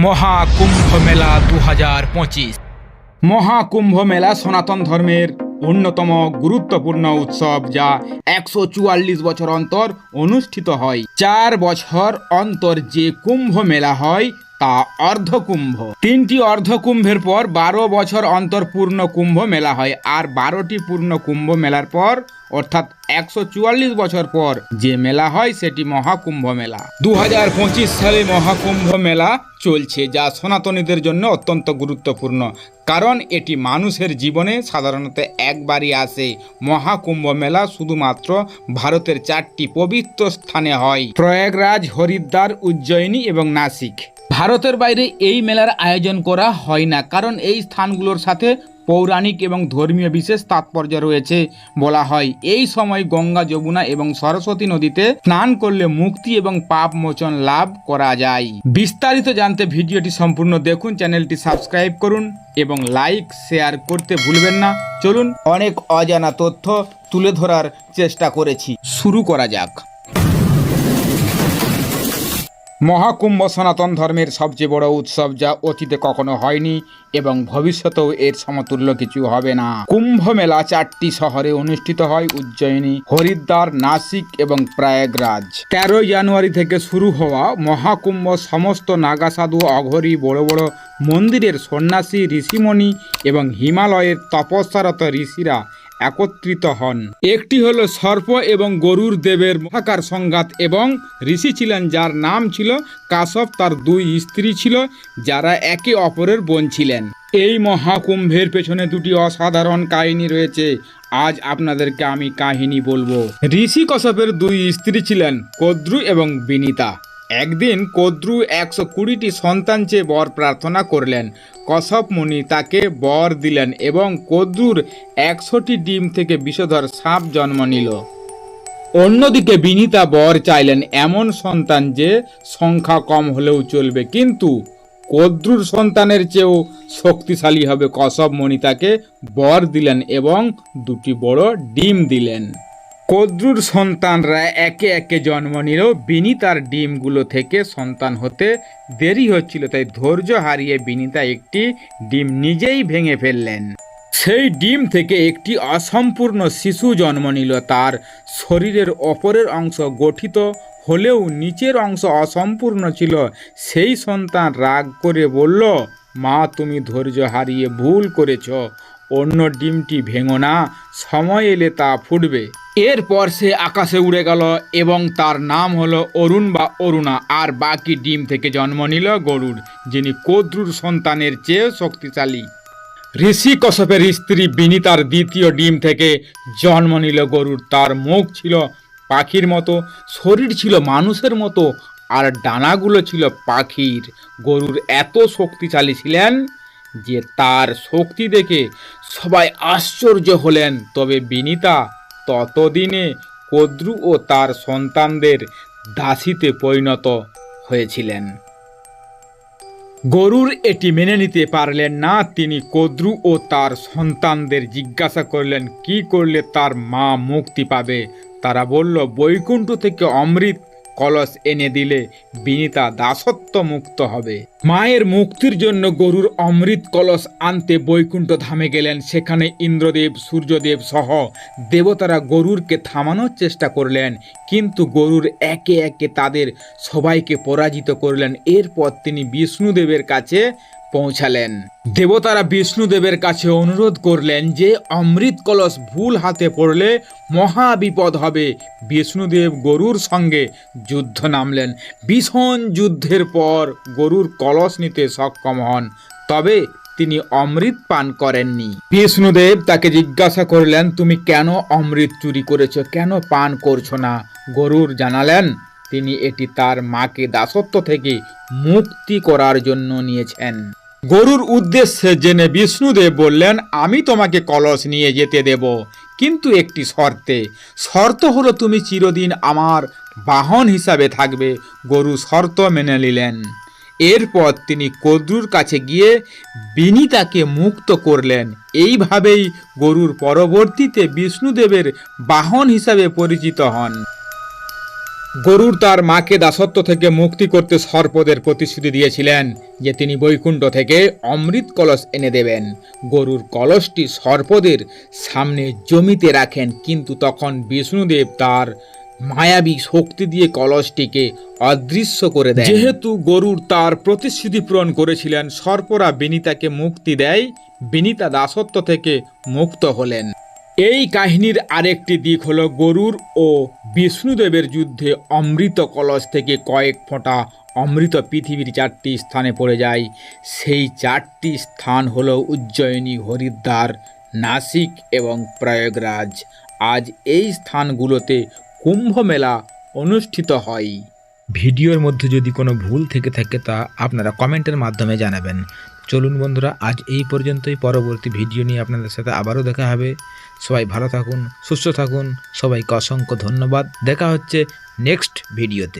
মহাকুম্ভ মেলা 2025। মহাকুম্ভ মেলা সনাতন ধর্মের অন্যতম গুরুত্বপূর্ণ উৎসব, যা 144 বছর অন্তর অনুষ্ঠিত হয়। 4 বছর অন্তর যে কুম্ভ মেলা হয় তা অর্ধকুম্ভ। 3টি অর্ধকুম্ভের পর 12 বছর অন্তর পূর্ণ কুম্ভ মেলা হয়, আর 12টি পূর্ণ কুম্ভ মেলার পর অর্থাৎ 144 বছর পর যে মেলা হয় সেটি মহাকুম্ভ মেলা। 2025 সালে মহাকুম্ভ মেলা চলছে, যা সনাতনীদের জন্য অত্যন্ত গুরুত্বপূর্ণ, কারণ এটি মানুষের জীবনে সাধারণত একবারই আসে। মহাকুম্ভ মেলা শুধুমাত্র ভারতের 4টি পবিত্র স্থানে হয়: প্রয়াগরাজ, হরিদ্বার, উজ্জয়িনী এবং নাসিক। ভারতের বাইরে এই মেলার আয়োজন করা হয় না, কারণ এই স্থানগুলোর সাথে পৌরাণিক এবং ধর্মীয় বিশেষ তাৎপর্য রয়েছে। বলা হয় এই সময় গঙ্গা, যমুনা এবং সরস্বতী নদীতে স্নান করলে মুক্তি এবং পাপ মোচন লাভ করা যায়। বিস্তারিত জানতে ভিডিওটি সম্পূর্ণ দেখুন, চ্যানেলটি সাবস্ক্রাইব করুন এবং লাইক শেয়ার করতে ভুলবেন না। চলুন, অনেক অজানা তথ্য তুলে ধরার চেষ্টা করেছি, শুরু করা যাক। মহাকুম্ভ সনাতন ধর্মের সবচেয়ে বড় উৎসব, যা অতীতে কখনো হয়নি এবং ভবিষ্যতেও এর সমতুল্য কিছু হবে না। কুম্ভ মেলা 4টি শহরে অনুষ্ঠিত হয়: উজ্জয়িনী, হরিদ্বার, নাসিক এবং প্রয়াগরাজ। 13 জানুয়ারি থেকে শুরু হওয়া মহাকুম্ভ সমস্ত নাগা সাধু, অঘরী, বড় বড় মন্দিরের সন্ন্যাসী, ঋষিমণি এবং হিমালয়ের তপস্যারত ঋষিরা একত্রিত হন। একটি হলো সর্প এবং গরুর দেবের মহাকার সংঘাত, এবং ঋষি ছিলেন যার নাম ছিল কাশ্যপ। তার 2 স্ত্রী ছিল যারা একে অপরের বোন ছিলেন। এই মহাকুম্ভের পেছনে 2টি অসাধারণ কাহিনী রয়েছে। আজ আপনাদেরকে আমি কাহিনী বলবো। ঋষি কাশ্যপের 2 স্ত্রী ছিলেন কদ্রু এবং বিনিতা। একদিন কদ্রু 120টি সন্তান চেয়ে বর প্রার্থনা করলেন। কাশ্যপ মুনি তাকে বর দিলেন এবং কদ্রুর 100টি ডিম থেকে বিষধর সাপ জন্ম নিল। অন্যদিকে বিনিতা বর চাইলেন এমন সন্তান যে সংখ্যা কম হলেও চলবে, কিন্তু কদ্রুর সন্তানের চেয়েও শক্তিশালী হবে। কাশ্যপ মুনি তাকে বর দিলেন এবং 2টি বড় ডিম দিলেন। কদ্রুর সন্তানরা একে একে জন্ম নিল। বিনিতার ডিমগুলো থেকে সন্তান হতে দেরি হচ্ছিল, তাই ধৈর্য হারিয়ে বিনিতা একটি ডিম নিজেই ভেঙে ফেললেন। সেই ডিম থেকে একটি অসম্পূর্ণ শিশু জন্ম নিল। তার শরীরের ওপরের অংশ গঠিত হলেও নিচের অংশ অসম্পূর্ণ ছিল। সেই সন্তান রাগ করে বলল, মা, তুমি ধৈর্য হারিয়ে ভুল করেছ, অন্য ডিমটি ভেঙো না, সময় এলে তা ফুটবে। এরপর সে আকাশে উড়ে গেল এবং তার নাম হলো অরুণ বা অরুণা। আর বাকি ডিম থেকে জন্ম নিল গরুড়, যিনি কদ্রুর সন্তানের চেয়ে শক্তিশালী। ঋষি কাশ্যপের স্ত্রী বিনিতার 2য় ডিম থেকে জন্ম নিল গরুড়। তার মুখ ছিল পাখির মতো, শরীর ছিল মানুষের মতো, আর ডানাগুলো ছিল পাখির। গরুড় এত শক্তিশালী ছিলেন যে তার শক্তি দেখে সবাই আশ্চর্য হলেন। তবে বিনিতা ততদিনে কদ্রু ও তার সন্তানদের দাসীতে পরিণত হয়েছিলেন। গরুড় এটি মেনে নিতে পারলেন না। তিনি কদ্রু ও তার সন্তানদের জিজ্ঞাসা করলেন কি করলে তার মা মুক্তি পাবে। তারা বলল, বৈকুণ্ঠ থেকে অমৃত কলস এনে দিলে বিনিতা দাসত্ব মুক্ত হবে। মায়ের মুক্তির জন্য গরুর অমৃত কলস আনতে বৈকুণ্ঠ ধামে গেলেন। সেখানে ইন্দ্রদেব, সূর্যদেব সহ দেবতারা গরুরকে থামানোর চেষ্টা করলেন, কিন্তু গরুর একে একে তাদের সবাইকে পরাজিত করলেন। এরপর তিনি বিষ্ণুদেবের কাছে পৌঁছালেন। দেবতারা বিষ্ণুদেবের কাছে অনুরোধ করলেন যে অমৃত কলস ভুল হাতে পড়লে মহা বিপদ হবে। বিষ্ণুদেব গরুর সঙ্গে যুদ্ধ নামলেন। ভীষণ যুদ্ধের পর গরুর কলস নিতে সক্ষম হন, তবে তিনি অমৃত পান করেননি। বিষ্ণুদেব তাকে জিজ্ঞাসা করলেন, তুমি কেন অমৃত চুরি করেছো, কেন পান করছো না? গরুর জানালেন তিনি এটি তার মাকে দাসত্ব থেকে মুক্তি করার জন্য নিয়েছেন। গরুর উদ্দেশ্যে জেনে বিষ্ণুদেব বললেন, আমি তোমাকে কলস নিয়ে যেতে দেব, কিন্তু একটি শর্তে। শর্ত হলো তুমি চিরদিন আমার বাহন হিসাবে থাকবে। গরু শর্ত মেনে নিলেন। এরপর তিনি কদ্রুর কাছে গিয়ে বিনিতাকে মুক্ত করলেন। এইভাবেই গরুর পরবর্তীতে বিষ্ণুদেবের বাহন হিসাবে পরিচিত হন। গরুর তার মাকে দাসত্ব থেকে মুক্তি করতে সর্পদের প্রতিশ্রুতি দিয়েছিলেন যে তিনি বৈকুণ্ঠ থেকে অমৃত কলস এনে দেবেন। গরুর কলসটি সর্পদের সামনে জমিতে রাখেন, কিন্তু তখন বিষ্ণুদেব তার মায়াবী শক্তি দিয়ে কলসটিকে অদৃশ্য করে দেন। যেহেতু গরুর তার প্রতিশ্রুতি পূরণ করেছিলেন, সর্পরা বিনিতাকে মুক্তি দেয়। বিনিতা দাসত্ব থেকে মুক্ত হলেন। এই কাহিনীর আরেকটি দিক হলো গরুর ও বিষ্ণুদেবের যুদ্ধে অমৃত কলস থেকে কয়েক ফোঁটা অমৃত পৃথিবীর 4টি স্থানে পড়ে যায়। সেই 4টি স্থান হলো উজ্জয়িনী, হরিদ্বার, নাসিক এবং প্রয়াগরাজ। আজ এই স্থানগুলোতে কুম্ভ মেলা অনুষ্ঠিত হয়। ভিডিওর মধ্যে যদি কোনো ভুল থেকে থাকে তা আপনারা কমেন্টের মাধ্যমে জানাবেন। চলুন বন্ধুরা, আজ এই পর্যন্তই। পরবর্তী ভিডিও নিয়ে আপনাদের সাথে আবারও দেখা হবে। সবাই ভালো থাকুন, সুস্থ থাকুন। সবাইকে অসংখ্য ধন্যবাদ। দেখা হচ্ছে নেক্সট ভিডিওতে।